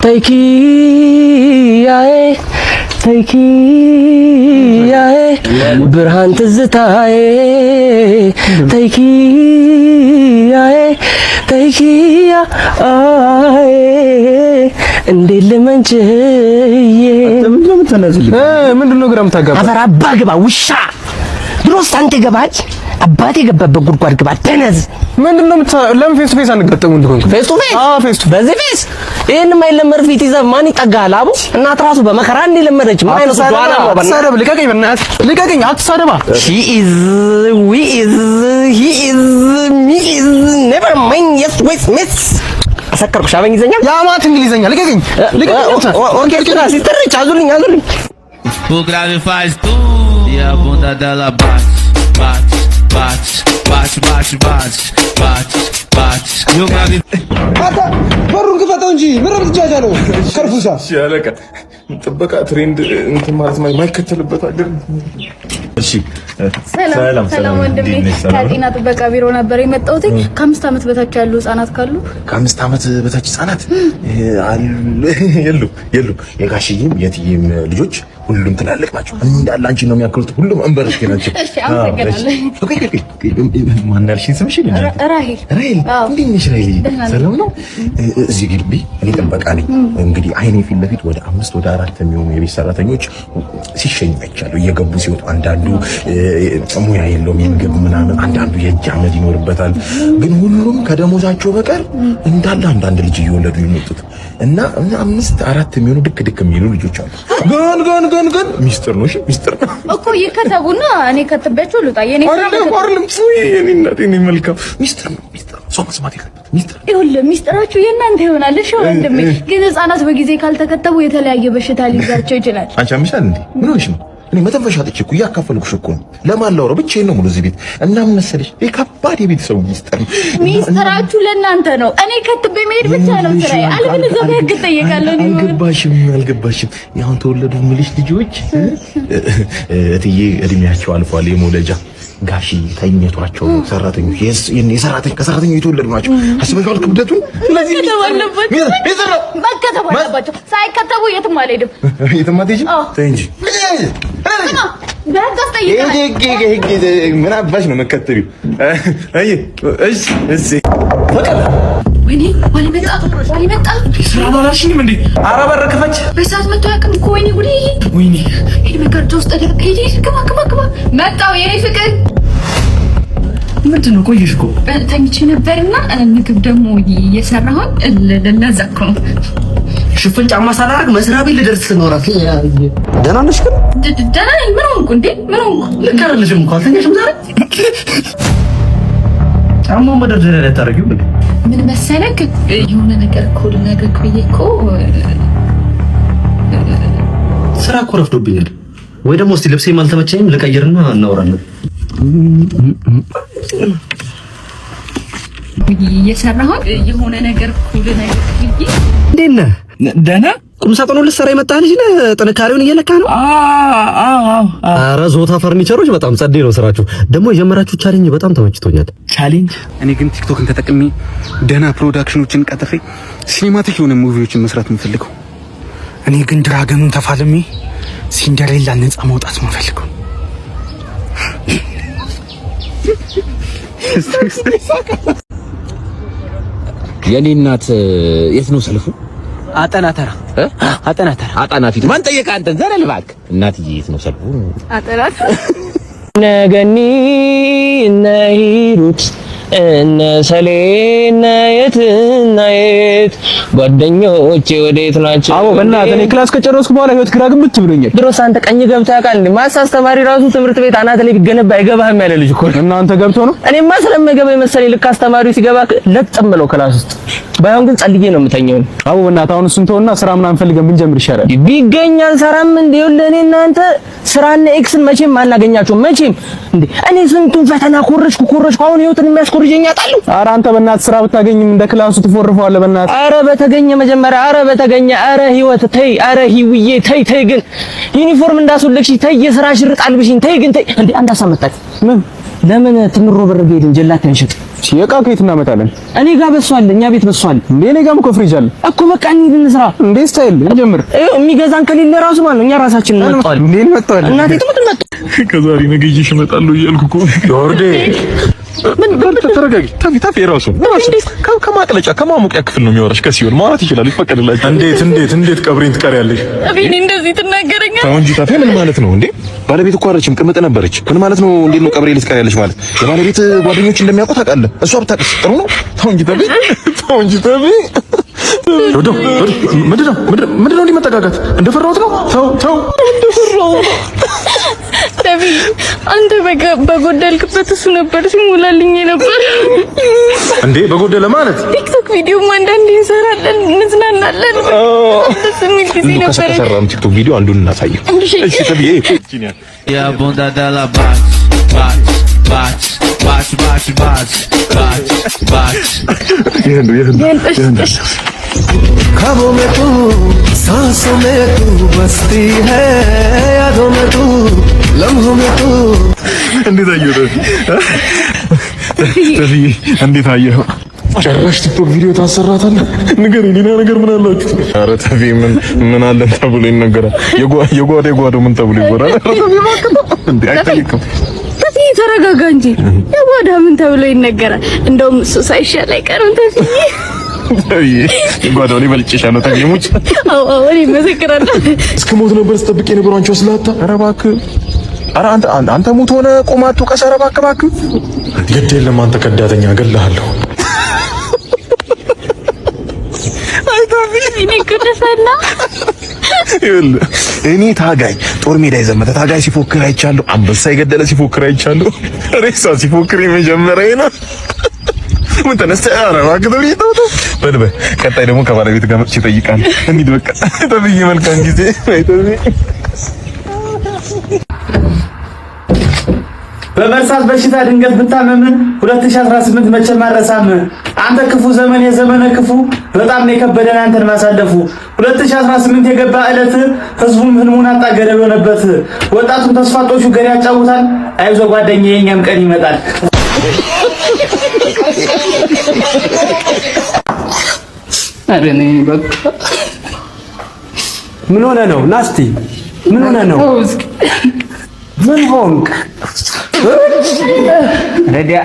ተይኪያዬ ብርሃን ትዝታዬ ተይኪያዬ እንዴት ልመንችዬ ምንድነው ግራ የምታጋባ? አፈር አባ ግባ ውሻ ድሮስ አንተ ገባች አባቴ ገባበት ጉድጓድ ግባ ደነዝ ምንድነው ለምን ፌስ ቱ ፌስ አንገጠሙ እንደሆነ ፌስ ቱ ፌስ ፌስ ቱ በዚህ ፌስ ይሄን ማይለመር ፊት ይዘህ ማን ይጠጋሃል? አቡ እናት ራሱ በመከራ እንዴ ለመረች ማይነው ሷላ ነው አትሳደብ ልቀቀኝ በእናትህ ልቀቀኝ አትሳደባ he is me is never mind yes wait miss አሰከርኩሽ አበኝዘኛ ያማት እንግሊዘኛ ልቀቀኝ ኦርኬስትራ ሲተርች አዙልኝ o grave faz tudo e a bunda dela bate bate bate bate bate bate bate e o grave አታ በሩን ክፈተው እንጂ ምንም ትጃጃለው ከርፉሳ ያለቀ ጥበቃ ትሬንድ እንትን ማለት ማይከተልበት አይደል? እሺ ሰላም ወንድሜ ከጤና ጥበቃ ቢሮ ነበር የመጣሁት። ከ5 ዓመት በታች ያሉ ህጻናት ካሉ ከ5 ዓመት በታች ህጻናት የሉ የጋሽዬም የትዬም ልጆች ሁሉም ትላልቅ ናቸው። እንዳለ አንቺ ነው የሚያክሉት። ሁሉም እንበረስኪ ናቸው። እሺ አመሰግናለሁ። ማናልሽኝ ስምሽ ራሂል እንዴት ነሽ ራሂል? ሰላም ነው። እዚህ ግቢ እኔ ጥበቃ ነኝ። እንግዲህ አይኔ ፊት ለፊት ወደ 5 ወደ 4 የሚሆኑ የቤት ሰራተኞች ሲሸኙ አይቻለሁ። እየገቡ ሲወጡ አንዳንዱ ሙያ የለውም የምግብ ምናምን፣ አንዳንዱ የእጅ አመድ ይኖርበታል። ግን ሁሉም ከደሞዛቸው በቀር እንዳለ አንዳንድ ልጅ እየወለዱ ይመጡት እና 5 4 የሚሆኑ ድክ የሚሉ ልጆች አሉ። ግን ሚስጥር ነው። እሺ ሚስጥር ነው እኮ ይከተቡና እኔ ከተበቸው ልውጣ። የኔ አይደለም የኔ መልካም ሚስጥር ነው። ሰው መስማት የለበትም። ሚስጥራችሁ የእናንተ ይሆናል። እሺ ወንድሜ፣ ግን ህጻናት በጊዜ ካልተከተቡ የተለያየ በሽታ ሊይዛቸው ይችላል። አንቺ አምሻል እንዴ? ምን ሆነሽ ነው? እኔ መተንፈሻ አጥቼ እኮ እያካፈልኩሽ እኮ ነው። ለማን ላውራው? ብቻዬን ነው ሙሉ እዚህ ቤት እና ምን መሰለሽ ከባድ የቤተሰቡ ሚስጥር ነው። ሚስጥራችሁ ለእናንተ ነው። እኔ ከትቤ መሄድ ብቻ ነው ስራዬ። አለበለዚያ በህግ እጠየቃለሁ። አልገባሽም። ያሁን ተወለዱ የምልሽ ልጆች እትዬ እድሜያቸው አልፏል የመውለጃ ጋሺ ተኝቷቸው ሰራተኞች ከሰራተኞች የተወለዱ ናቸው። አስበሽዋል ክብደቱን? ስለዚህ መከተብ አለባቸው። ሳይከተቡ የትም አልሄድም። የትም አትሄጂም? ተይ እንጂ ምን አባሽ ነው መከተቢው? እሺ ወይኔ ዋሊመጣ ስራ ባላልሽኝም እንዴ? ኧረ በር ክፈች። በሰዓት መጥቶ አያውቅም እኮ። ወይኔ ጉዴ! ሂድ መጋረጃ ውስጥ አደረግ። ሂድ ግባ። መጣሁ የኔ ፍቅር። ምንድን ነው? ቆየሽ እኮ ተኝቼ ነበርና ምግብ ደግሞ እየሰራሁኝ ለዛ እኮ ነው። ሽፍን ጫማ ሳላደርግ መስሪያ ቤት ልደርስ ነው። ደህና ነሽ? ግን ደህና ነኝ። ምን ሆንኩ እንዴ? ምን ሆንኩ? ልክ አይደለሽም እኮ አልተኛሽም ዛሬ። ጫማው መደርደሪያ ላይ ታደርጊው ምን መሰለህ፣ የሆነ ነገር እኮ ልነግርህ ብዬ እኮ ስራ እኮ ረፍዶብኛል። ወይ ደግሞ እስቲ ልብሴ አልተመቸኝም ልቀይርና እናወራለን። እየሰራሁኝ የሆነ ነገር እኮ ልነግርህ ብዬ። እንዴት ነህ? ደህና። ቁም ሳጥኑን ልትሰራ የመጣህ ልጅ ነህ? ጥንካሬውን እየለካ ነው? ኧረ ዞታ ፈርኒቸሮች በጣም ጸዴ ነው ስራችሁ። ደግሞ የጀመራችሁ ቻሌንጅ በጣም ተመችቶኛል። ቻሌንጅ? እኔ ግን ቲክቶክን ተጠቅሜ ደህና ፕሮዳክሽኖችን ቀጥሬ ሲኒማቲክ የሆነ ሙቪዎችን መስራት የምፈልገው። እኔ ግን ድራገኑን ተፋልሜ ሲንደሬላ ነፃ መውጣት ነው የምፈልገው። የኔ እናት የት ነው ሰልፉ? አጠናተራ አጠናፊት ማን ጠየቀ አንተን? ዘረል እባክህ። እናትዬ የት ነው ሰልፉ? አጠናተራ ነገኒ ነሂሩት እነ ሰሌና የት ጓደኞቼ ወዴት ናቸው? አዎ በእናትህ እኔ ክላስ ከጨረስኩ በኋላ ህይወት ግራ ግብት ብሎኛል። ድሮስ አንተ ቀኝ ገብተህ ያውቃል እንዴ? ማስ አስተማሪ ራሱ ትምህርት ቤት አናት ላይ ቢገነባ አይገባህም ያለ ልጅ እኮ ነው። እናንተ ገብቶ ነው? እኔማ ስለምገባ መሰለኝ ልክ አስተማሪው ሲገባ ለጥም ብለው ክላስ ውስጥ። ባይሆን ግን ጸልዬ ነው የምተኛው። አዎ በእናትህ አሁን እሱን ተውና ስራ ምናምን ፈልገን ብንጀምር ይሻላል። ቢገኝ አንሰራም እንዴ? ይኸውልህ እኔ እናንተ ስራና ኤክስን መቼም አናገኛቸውም መቼም እንዴ። እኔ ስንቱን ፈተና ኮረጅኩ አሁን ህይወትን የሚያስኮርጀኝ አጣለሁ። ኧረ አንተ በእናትህ ስራ ብታገኝም እንደ ክላሱ ትፎርፈዋለህ በእናትህ። ኧረ በተገኘ መጀመሪያ ኧረ ህይወት ተይ፣ ኧረ ህይውዬ ተይ ግን ዩኒፎርም እንዳስወለቅሽ ተይ፣ የስራ ሽርጥ አልብሽኝ ተይ ግን ተይ። እንዴ አንድ አሳመጣች ምን ለምን ትምሮ ብር ሄድን ጀላት እንሽጥ ሲየቃ ከየት እናመጣለን? እኔ ጋር በሷል፣ እኛ ቤት በሷል። እንዴ እኔ ጋርም እኮ ፍሪጅ አለ እኮ። በቃ እንሂድ እንስራ። እንዴ ስታይል እንጀምር። የሚገዛን ከሌለ ራሱ ማለት ነው እኛ ራሳችንን እንመጣለን። እንዴ እንመጣለን። እናቴ ትመጣ ከዛሬ ነገ ይዤሽ እመጣለሁ እያልኩ እኮ ዮርዴ ተረጋጊ። ታፊ ራሱ ከማቅለጫ ከማሞቂያ ክፍል ነው የሚወራሽ። ከሲሆን ማውራት ይችላል፣ ይፈቀድላችሁ። እንዴት ቀብሬን ትቀሪያለሽ? እኔ እንደዚህ ትናገረኛለህ? ተው እንጂ ታፊ። ምን ማለት ነው እንዴ? ባለቤት እኮ አለችም ቅምጥ ነበረች። ምን ማለት ነው? እንዴት ነው ቀብሬ ልትቀሪያለሽ ማለት? የባለቤት ጓደኞች እንደሚያውቁ ታውቃለህ። እሷ ብታውቅስ ጥሩ ነው። ተው እንጂ ታፊ። ምንድነው እንዲህ መጠጋጋት? እንደፈራሁት ነው። ተው ተቢ አንተ በጎደልክበት እሱ ነበር ሲሞላልኝ ነበር እንዴ። በጎደለ ማለት ቲክቶክ ቪዲዮ አንዳንዴ እንሰራለን፣ እንዝናናለን። ደስ የሚል ጊዜ ነበር። ከሰራም ቲክቶክ ቪዲዮ አንዱን እናሳየው። እሺ ተቢ E a bunda dela bate, bate, bate, bate, bate, bate, bate, bate. ख्वाबों में तू, सांसों में तू बसती है, यादों में तू, लम्हों में तू। እንዴት አየኸው? እንዴት አየኸው? ጨራሽ ቲክቶክ ቪዲዮ ታሰራታለህ? ንገረኝ፣ ሌላ ነገር ምን አላችሁ? ኧረ ተቢ ምን አለ ተብሎ ይነገራል? የጓዳው ምን ተብሎ ይወራል? ኧረ ተቢ እባክህ እንዴ አይጠይቅም። ተቢ ተረጋጋ እንጂ የጓዳ ምን ተብሎ ይነገራል? እንደውም እሱ ሳይሻል አይቀርም ተቢ። ጓዳው ላይ በልጭሻለሁ ተቢ ሙጭ። አዎ እኔ መሰክራለሁ። እስከ ሞት ነበር ስጠብቅ የነበረው አንቺ ወስላታ። ኧረ እባክህ ኧረ አንተ ሙት ሆነ ቆማቱ ቀሰረ እባክህ ግድ የለም አንተ ከዳተኛ እገልሃለሁ። እኔ ታጋይ ጦር ሜዳ የዘመተ ታጋይ ሲፎክር አይቻለሁ። አንበሳ የገደለ ሲፎክር አይቻለሁ። ሬሳ ሲፎክር የመጀመሪያ ነው። ምን ተነስተህ? ኧረ እባክህ በልበል። ቀጣይ ደግሞ ከባለቤት ጋር መጥቼ እጠይቃለሁ። እንሂድ በቃ ተብዬ መልካም ጊዜ በመርሳት በሽታ ድንገት ብታመም 2018 መቼም አልረሳም። አንተ ክፉ ዘመን የዘመነ ክፉ በጣም ነው የከበደን አንተን ማሳለፉ። 2018 የገባ ዕለት ህዝቡም ህልሙን አጣ ገደል ሆነበት። ወጣቱን ተስፋ ጦሹ ገር ያጫውታል። አይዞህ ጓደኛዬ የኛም ቀን ይመጣል። አረኔ በቃ ምን ሆነ ነው ናስቲ? ምን ሆነ ነው? ምን ሆንክ? ረዲያ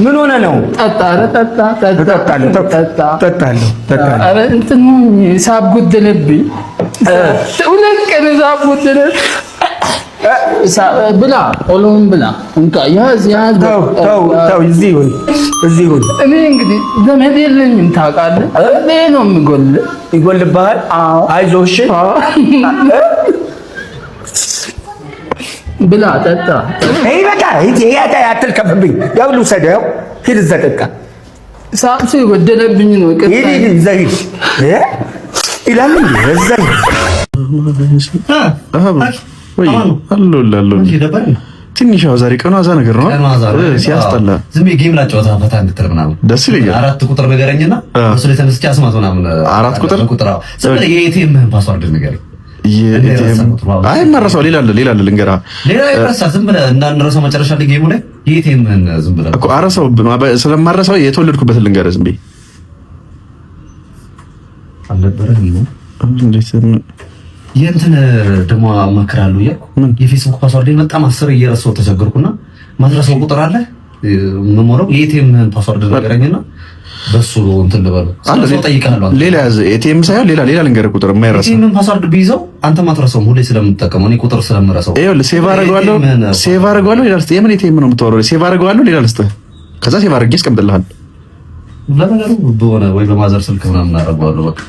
ምን ሆነ ነው? ጠጣለሁ። ኧረ እንትን ሳብ ጎደለብኝ። ሁለት ቀን ሳብ ጎደለብኝ። ብላ ኦሎን ብላ እንካ ያዝ። ተው እዚህ ይሁን። እኔ እንግዲህ ዘመድ የለኝም ታውቃለህ። እኔ ነው ይጎልብሃል። አይዞህ እሺ። ብላ ጠጣ። አይ በቃ አትልከፍብኝ። ያው ልውሰደው። ሂድ እዛ ጠጣ። ሳብ ጎደለብኝ ነው። ሂድ እዛ ሂድ ይላል እንዴ? እዛ ትንሽ ያው ዛሬ ቀኑ አዛ ነገር ነው ሲያስጠላ። ዝም ብዬ ጌም ላጫወታ ፈታ እንድትል ምናምን ደስ ይለኛል። 4 ቁጥር ንገረኝና እሱ ላይ ተነስቼ አስማት ምናምን 4 ቁጥር ዝም ብለህ የኤቲኤም ፓስወርድ ንገረኝ። አይ ማረሳው ሌላ አለ ልንገራ። ሌላ ይረሳ። ዝም ብለህ እንዳንረሳው መጨረሻ ላይ ጌሙ ላይ የኤቲኤም ዝም ብለህ እኮ አረሳው። ስለማረሳው የተወለድኩበትን ልንገርህ ዝም ብዬ አልነበረም ነው እንዴት የእንትን ደግሞ እመክራለሁ እያልኩ የፌስቡክ ፓስወርድ በጣም 10 እየረሳሁ ተቸገርኩና ማድረሰው ቁጥር አለ የምሞላው የኤቲኤም ፓስወርድ ነገረኝና በሱ እንትን ልበለው ስለዚህ ጠይቃለሁ። ሌላ ኤቲኤም ሳይሆን ሌላ ልንገርህ ቁጥር የማይረሳ ኤቲኤም ፓስወርድ ቢይዘው አንተ ማትረሳውም ሁሌ ስለምትጠቀመው እኔ ቁጥር ስለምረሳው ይኸውልህ ሴቭ አደርገዋለሁ ሌላ ልስጥህ። የምን ኤቲኤም ነው የምታወራው? ሴቭ አደርገዋለሁ ሌላ ልስጥህ። ከዛ ሴቭ አድርጌ አስቀምጥልሃለሁ። ለነገሩ በሆነ ወይ በማዘር ስልክ ምናምን አደርገዋለሁ። በቃ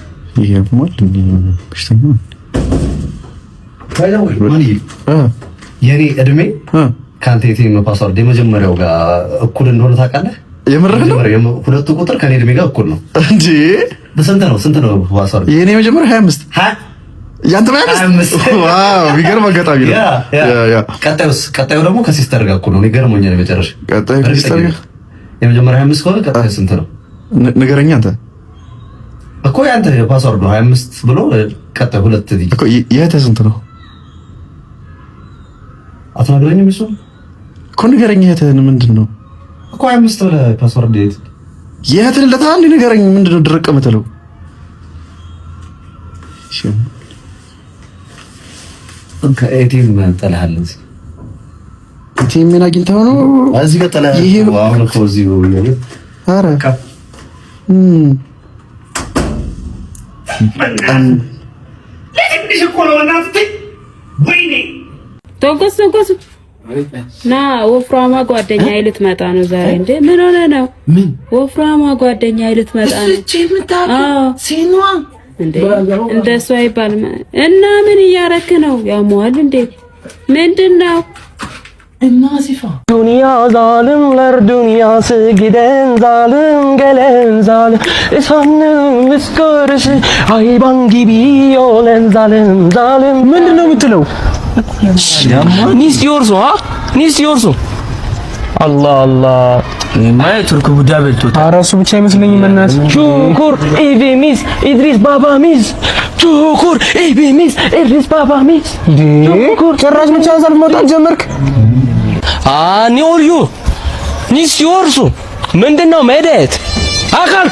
ይሄ ማለት በሽተኛ የኔ እድሜ ከአንተ ኤቲኤም ፓስወርድ የመጀመሪያው ጋር እኩል እንደሆነ ታውቃለህ? የምርህ ነው? ሁለቱ ቁጥር ከኔ እድሜ ጋር እኩል ነው እንጂ ስንት ነው ፓስወርድ? የኔ መጀመሪያ 25 ያንተ 25 ዋው የሚገርም አጋጣሚ ነው። ቀጣዩ ደግሞ ከሲስተር ጋር እኩል ነው። ይገርሞኛል። መጨረሻ ቀጣዩ ከሲስተር ጋር የመጀመሪያ 25 ከሆነ ቀጣዩ ስንት ነው? ንገረኝ አንተ እኮ ያንተ ፓስወርድ 25 ብሎ ቀጣዩ 2 ዲጂት እኮ የእህትህ ስንት ነው? አትነግረኝም? እሱ እኮ ንገረኝ። የእህትህን ምንድን ነው? እኮ 25 ብለህ ፓስወርድ የት ልለታ አንድ ንገረኝ። ምንድነው ድርቅ የምትለው? እሺ እንካ ኤቲኤም ጠላሃል። ኤቲኤም ምን አግኝተው ነው እዚህ ጋር ጠላሃል? ይሄ አሁን እኮ እዚህ ነው ያለው። ኧረ ለትንሽ እኮ ነው እናትህ። ወይኔ ተንኮስ ና ወፍራማ ጓደኛ ልትመጣ ነው ዛሬ። እንዴ ምን ሆነ ነው? ምን ወፍራማ ጓደኛ ልትመጣ ነው? አዎ ሲኗ እንዴ እንደሱ አይባልም። እና ምን እያረክ ነው? ያሟል እንዴ ምንድነው? እና ሲፋ ዱንያ ዛልም ለዱንያ ስግደን ዛልም ገለን ዛልም እሳን ምስከርስ አይባን ጊቢዮለን ዛልም ምንድነው የምትለው? ኒስ ዮርሶ አላህ ማይ ቱርክ ቡዳ በልቶታ። ኧረ እሱ ብቻ አይመስለኝም። እናት ቹኩር ኢቪሚስ ኢድሪስ ባባ ሚስ ቹኩር ኢቪሚስ ኢድሪስ ባባ ሚስ ቹኩር ጭራሽ ብቻ ዘር መውጣት ጀመርክ። ኒስ ዮርሶ ምንድነው መደት አካል